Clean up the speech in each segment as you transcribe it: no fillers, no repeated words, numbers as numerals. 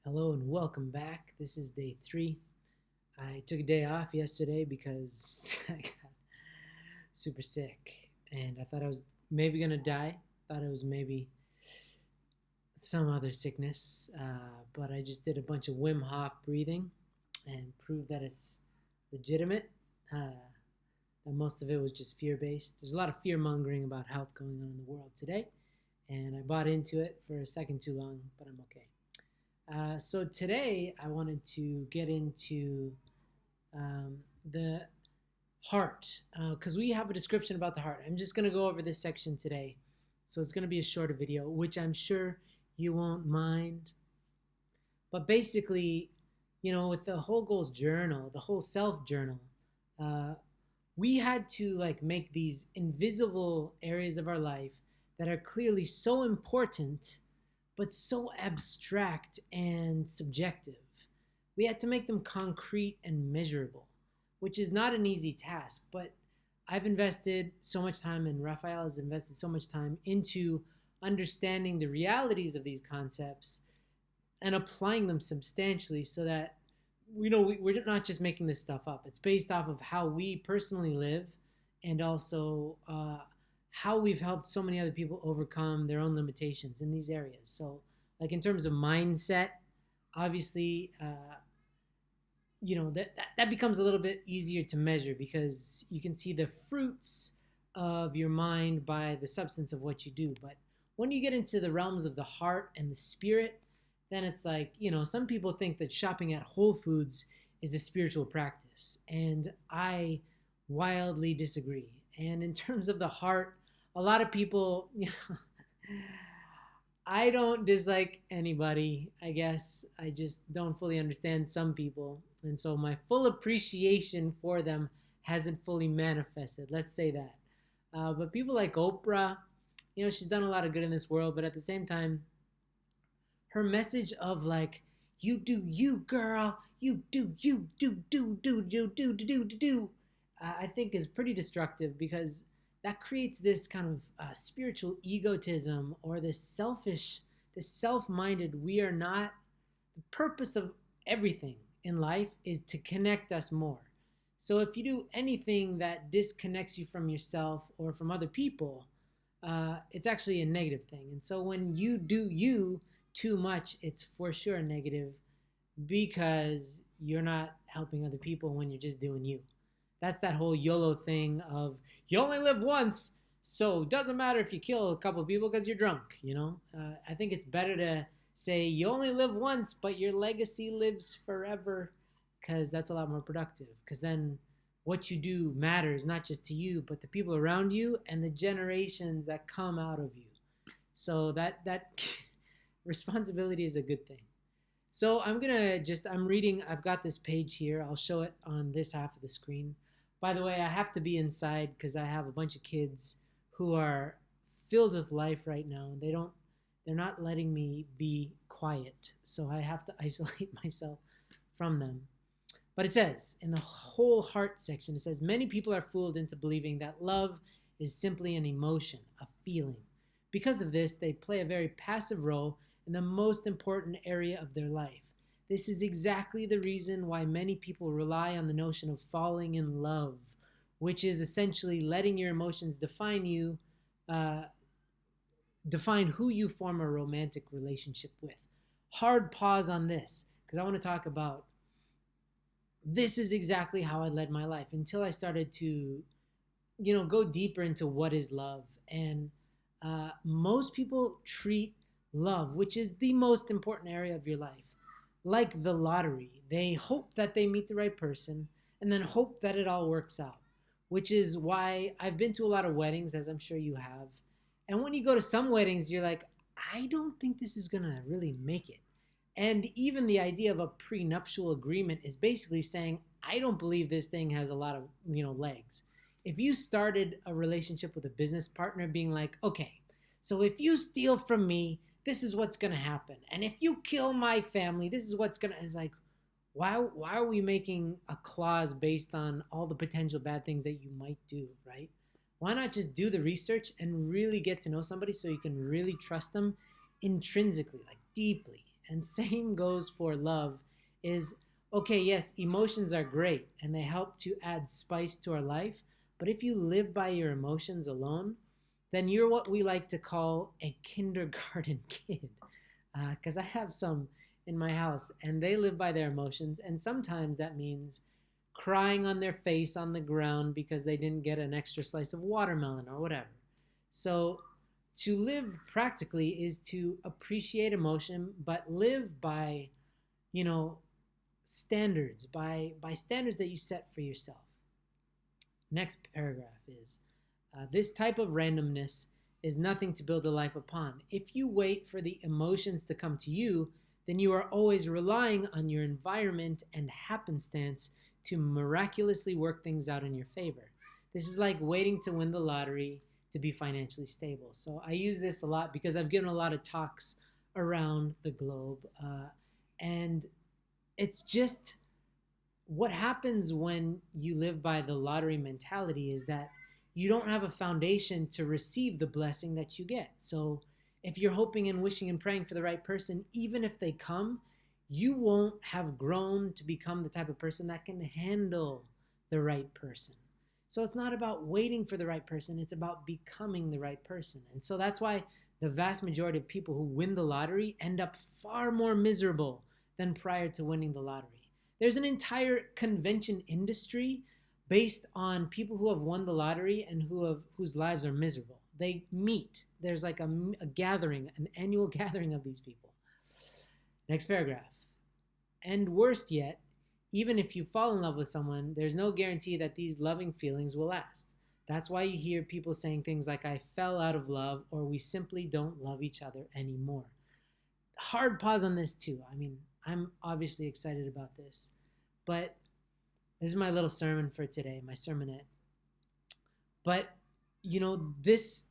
Hello and welcome back. This is day 3. I took a day off yesterday because I got super sick and I thought I was maybe gonna die. Thought it was maybe some other sickness, but I just did a bunch of Wim Hof breathing and proved that it's legitimate. That most of it was just fear based. There's a lot of fear mongering about health going on in the world today, and I bought into it for a second too long, but I'm okay. So today I wanted to get into the heart because we have a description about the heart. I'm just going to go over this section today. So it's going to be a shorter video, which I'm sure you won't mind. But basically, with the whole goals journal, the whole self journal, uh, we had to make these invisible areas of our life that are clearly so important but so abstract and subjective. We had to make them concrete and measurable, which is not an easy task, but I've invested so much time, and Raphael has invested so much time into understanding the realities of these concepts and applying them substantially so that we're not just making this stuff up. It's based off of how we personally live and also how we've helped so many other people overcome their own limitations in these areas. So, in terms of mindset, obviously, that becomes a little bit easier to measure because you can see the fruits of your mind by the substance of what you do. But when you get into the realms of the heart and the spirit, then it's some people think that shopping at Whole Foods is a spiritual practice, and I wildly disagree. And in terms of the heart, a lot of people, I don't dislike anybody, I guess. I just don't fully understand some people. And so my full appreciation for them hasn't fully manifested. Let's say that. But people like Oprah, she's done a lot of good in this world, but at the same time, her message of you do you, girl, you do you, do, I think is pretty destructive because that creates this kind of spiritual egotism or this self-minded, we are not, the purpose of everything in life is to connect us more. So if you do anything that disconnects you from yourself or from other people, it's actually a negative thing. And so when you do you too much, it's for sure negative because you're not helping other people when you're just doing you. That's that whole YOLO thing of you only live once, so it doesn't matter if you kill a couple of people because you're drunk, I think it's better to say you only live once, but your legacy lives forever because that's a lot more productive. Because then what you do matters not just to you, but the people around you and the generations that come out of you. So that responsibility is a good thing. So I'm reading, I've got this page here. I'll show it on this half of the screen. By the way, I have to be inside because I have a bunch of kids who are filled with life right now. They're not letting me be quiet. So I have to isolate myself from them. But it says, in the whole heart section, it says, many people are fooled into believing that love is simply an emotion, a feeling. Because of this, they play a very passive role in the most important area of their life. This is exactly the reason why many people rely on the notion of falling in love, which is essentially letting your emotions define you, define who you form a romantic relationship with. Hard pause on this, because I want to talk about this is exactly how I led my life until I started to, go deeper into what is love. And most people treat love, which is the most important area of your life, like the lottery. They hope that they meet the right person and then hope that it all works out, which is why I've been to a lot of weddings, as I'm sure you have. And when you go to some weddings, you're like, I don't think this is going to really make it. And even the idea of a prenuptial agreement is basically saying, I don't believe this thing has a lot of, legs. If you started a relationship with a business partner being like, okay, so if you steal from me, this is what's going to happen. And if you kill my family, this is what's going to, it's like, why are we making a clause based on all the potential bad things that you might do, right? Why not just do the research and really get to know somebody so you can really trust them intrinsically, deeply? And same goes for love is okay, yes, emotions are great and they help to add spice to our life, but if you live by your emotions alone, then you're what we like to call a kindergarten kid. Because I have some in my house and they live by their emotions, and sometimes that means crying on their face on the ground because they didn't get an extra slice of watermelon or whatever. So, to live practically is to appreciate emotion, but live by, you know, standards, by standards that you set for yourself. Next paragraph is this type of randomness is nothing to build a life upon. If you wait for the emotions to come to you, then you are always relying on your environment and happenstance to miraculously work things out in your favor. This is like waiting to win the lottery to be financially stable. So I use this a lot because I've given a lot of talks around the globe. And it's just what happens when you live by the lottery mentality is that you don't have a foundation to receive the blessing that you get. So if you're hoping and wishing and praying for the right person, even if they come, you won't have grown to become the type of person that can handle the right person. So it's not about waiting for the right person, it's about becoming the right person. And so that's why the vast majority of people who win the lottery end up far more miserable than prior to winning the lottery. There's an entire convention industry based on people who have won the lottery and whose lives are miserable. They meet. There's like a gathering, an annual gathering of these people. Next paragraph. And worst yet, even if you fall in love with someone, there's no guarantee that these loving feelings will last. That's why you hear people saying things like, I fell out of love, or we simply don't love each other anymore. Hard pause on this too. I mean, I'm obviously excited about this, but this is my little sermon for today, my sermonette. But you know, there's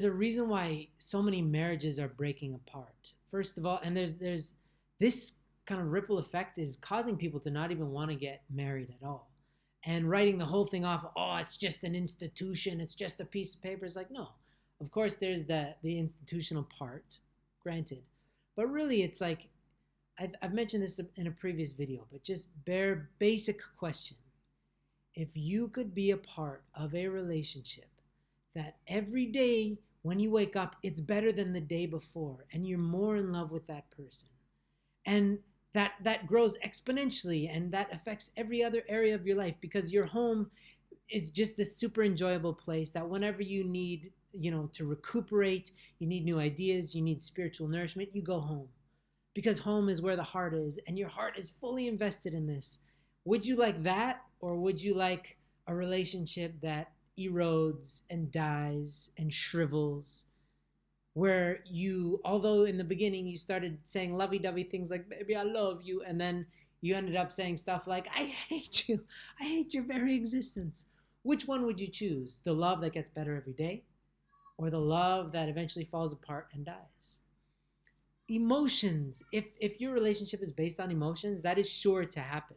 a reason why so many marriages are breaking apart. First of all, and there's this kind of ripple effect is causing people to not even want to get married at all. And writing the whole thing off, oh, it's just an institution, it's just a piece of paper. It's like, no. Of course, there's the institutional part, granted. But really, it's like, I've mentioned this in a previous video, but just bare basic question. If you could be a part of a relationship that every day when you wake up, it's better than the day before, and you're more in love with that person, and that grows exponentially, and that affects every other area of your life, because your home is just this super enjoyable place that whenever you need, to recuperate, you need new ideas, you need spiritual nourishment, you go home. Because home is where the heart is, and your heart is fully invested in this. Would you like that, or would you like a relationship that erodes and dies and shrivels, where you, although in the beginning you started saying lovey-dovey things like, baby, I love you, and then you ended up saying stuff like, I hate you, I hate your very existence. Which one would you choose? The love that gets better every day, or the love that eventually falls apart and dies? Emotions, if your relationship is based on emotions, that is sure to happen,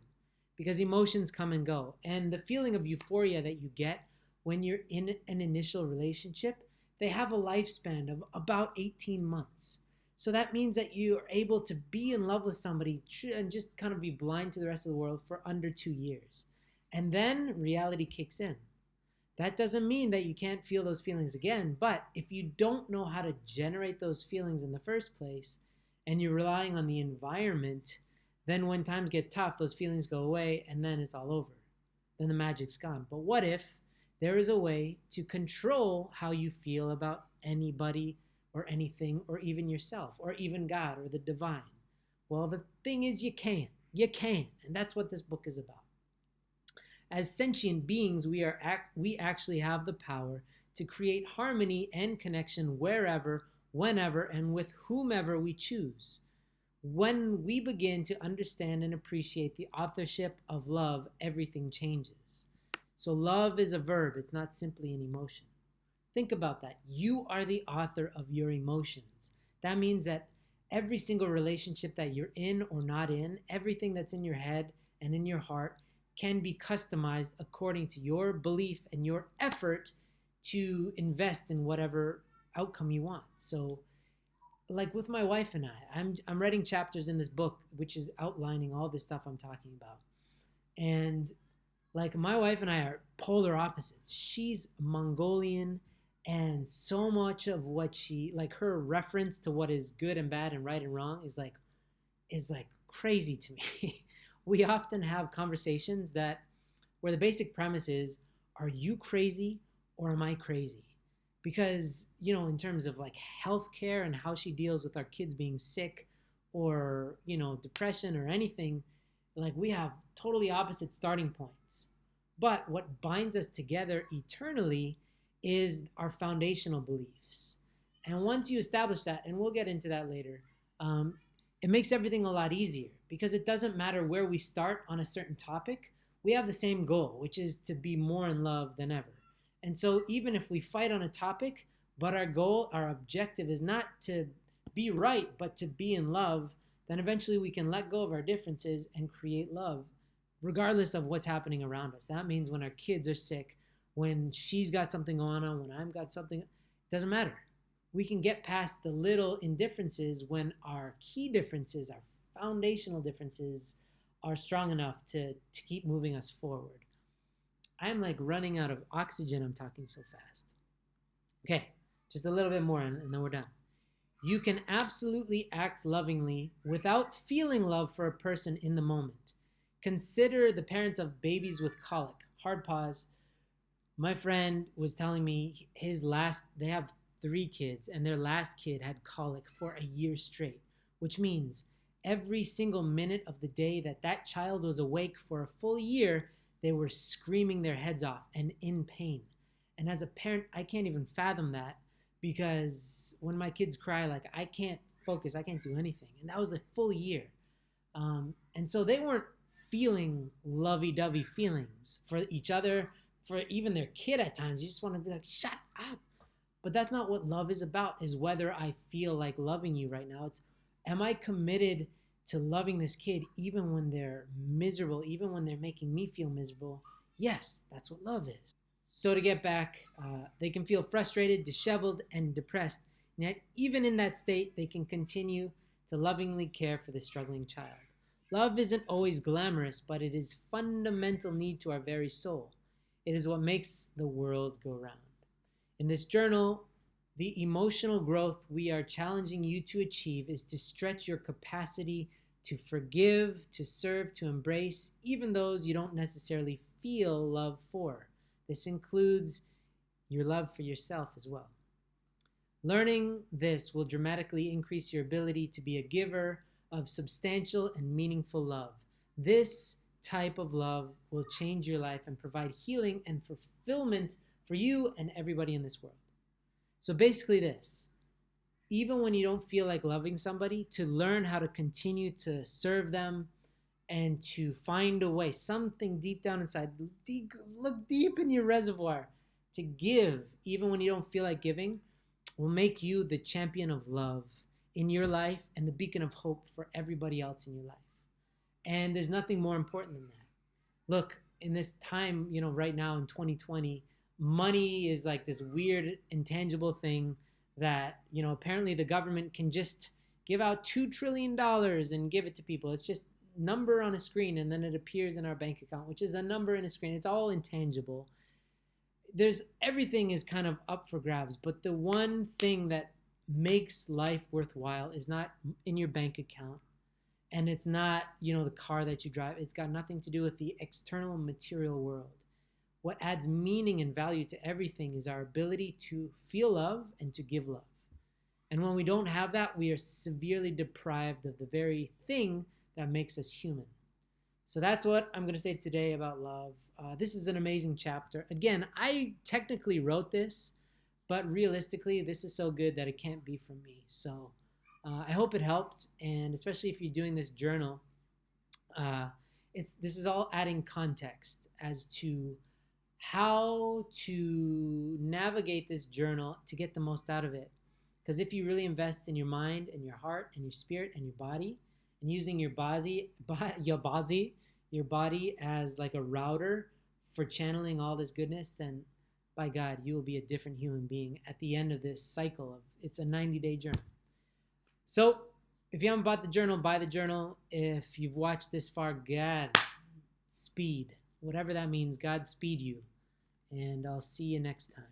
because emotions come and go. And the feeling of euphoria that you get when you're in an initial relationship, they have a lifespan of about 18 months. So that means that you are able to be in love with somebody and just kind of be blind to the rest of the world for under 2 years. And then reality kicks in. That doesn't mean that you can't feel those feelings again, but if you don't know how to generate those feelings in the first place, and you're relying on the environment, then when times get tough, those feelings go away, and then it's all over. Then the magic's gone. But what if there is a way to control how you feel about anybody or anything, or even yourself, or even God, or the divine? Well, the thing is, you can. You can, and that's what this book is about. As sentient beings, we actually have the power to create harmony and connection wherever, whenever, and with whomever we choose. When we begin to understand and appreciate the authorship of love, everything changes. So love is a verb, it's not simply an emotion. Think about that. You are the author of your emotions. That means that every single relationship that you're in or not in, everything that's in your head and in your heart, can be customized according to your belief and your effort to invest in whatever outcome you want. So like with my wife and I'm writing chapters in this book which is outlining all this stuff I'm talking about. And like my wife and I are polar opposites. She's Mongolian, and so much of what she like her reference to what is good and bad and right and wrong is like crazy to me. We often have conversations that where the basic premise is, are you crazy or am I crazy? Because, in terms of like healthcare and how she deals with our kids being sick or, depression or anything, like we have totally opposite starting points. But what binds us together eternally is our foundational beliefs. And once you establish that, and we'll get into that later, um, it makes everything a lot easier because it doesn't matter where we start on a certain topic. We have the same goal, which is to be more in love than ever. And so even if we fight on a topic, but our goal, our objective is not to be right, but to be in love, then eventually we can let go of our differences and create love, regardless of what's happening around us. That means when our kids are sick, when she's got something going on, when I've got something, it doesn't matter. We can get past the little indifferences when our key differences, our foundational differences, are strong enough to keep moving us forward. I'm like running out of oxygen. I'm talking so fast. Okay, just a little bit more and then we're done. You can absolutely act lovingly without feeling love for a person in the moment. Consider the parents of babies with colic. Hard pause. My friend was telling me they have 3 kids, and their last kid had colic for a year straight, which means every single minute of the day that child was awake for a full year, they were screaming their heads off and in pain. And as a parent, I can't even fathom that because when my kids cry, like I can't focus, I can't do anything. And that was a full year. And so they weren't feeling lovey-dovey feelings for each other, for even their kid at times. You just want to be like, shut up. But that's not what love is about, is whether I feel like loving you right now. It's, am I committed to loving this kid even when they're miserable, even when they're making me feel miserable? Yes, that's what love is. So to get back, they can feel frustrated, disheveled, and depressed. And yet, even in that state, they can continue to lovingly care for the struggling child. Love isn't always glamorous, but it is fundamental need to our very soul. It is what makes the world go round. In this journal, the emotional growth we are challenging you to achieve is to stretch your capacity to forgive, to serve, to embrace, even those you don't necessarily feel love for. This includes your love for yourself as well. Learning this will dramatically increase your ability to be a giver of substantial and meaningful love. This type of love will change your life and provide healing and fulfillment for you and everybody in this world. So basically this, even when you don't feel like loving somebody, to learn how to continue to serve them and to find a way, something deep down inside, look deep in your reservoir, to give even when you don't feel like giving, will make you the champion of love in your life and the beacon of hope for everybody else in your life. And there's nothing more important than that. Look, in this time, right now in 2020, money is like this weird, intangible thing that, apparently the government can just give out $2 trillion and give it to people. It's just number on a screen and then it appears in our bank account, which is a number in a screen. It's all intangible. Everything is kind of up for grabs, but the one thing that makes life worthwhile is not in your bank account, and it's not, the car that you drive. It's got nothing to do with the external material world. What adds meaning and value to everything is our ability to feel love and to give love. And when we don't have that, we are severely deprived of the very thing that makes us human. So that's what I'm going to say today about love. This is an amazing chapter. Again, I technically wrote this, but realistically, this is so good that it can't be from me. So I hope it helped, and especially if you're doing this journal, this is all adding context as to how to navigate this journal to get the most out of it. Because if you really invest in your mind and your heart and your spirit and your body, and using your body as like a router for channeling all this goodness, then by God, you will be a different human being at the end of this cycle. It's a 90-day journey. So, if you haven't bought the journal, buy the journal. If you've watched this far, God speed. Whatever that means, God speed you. And I'll see you next time.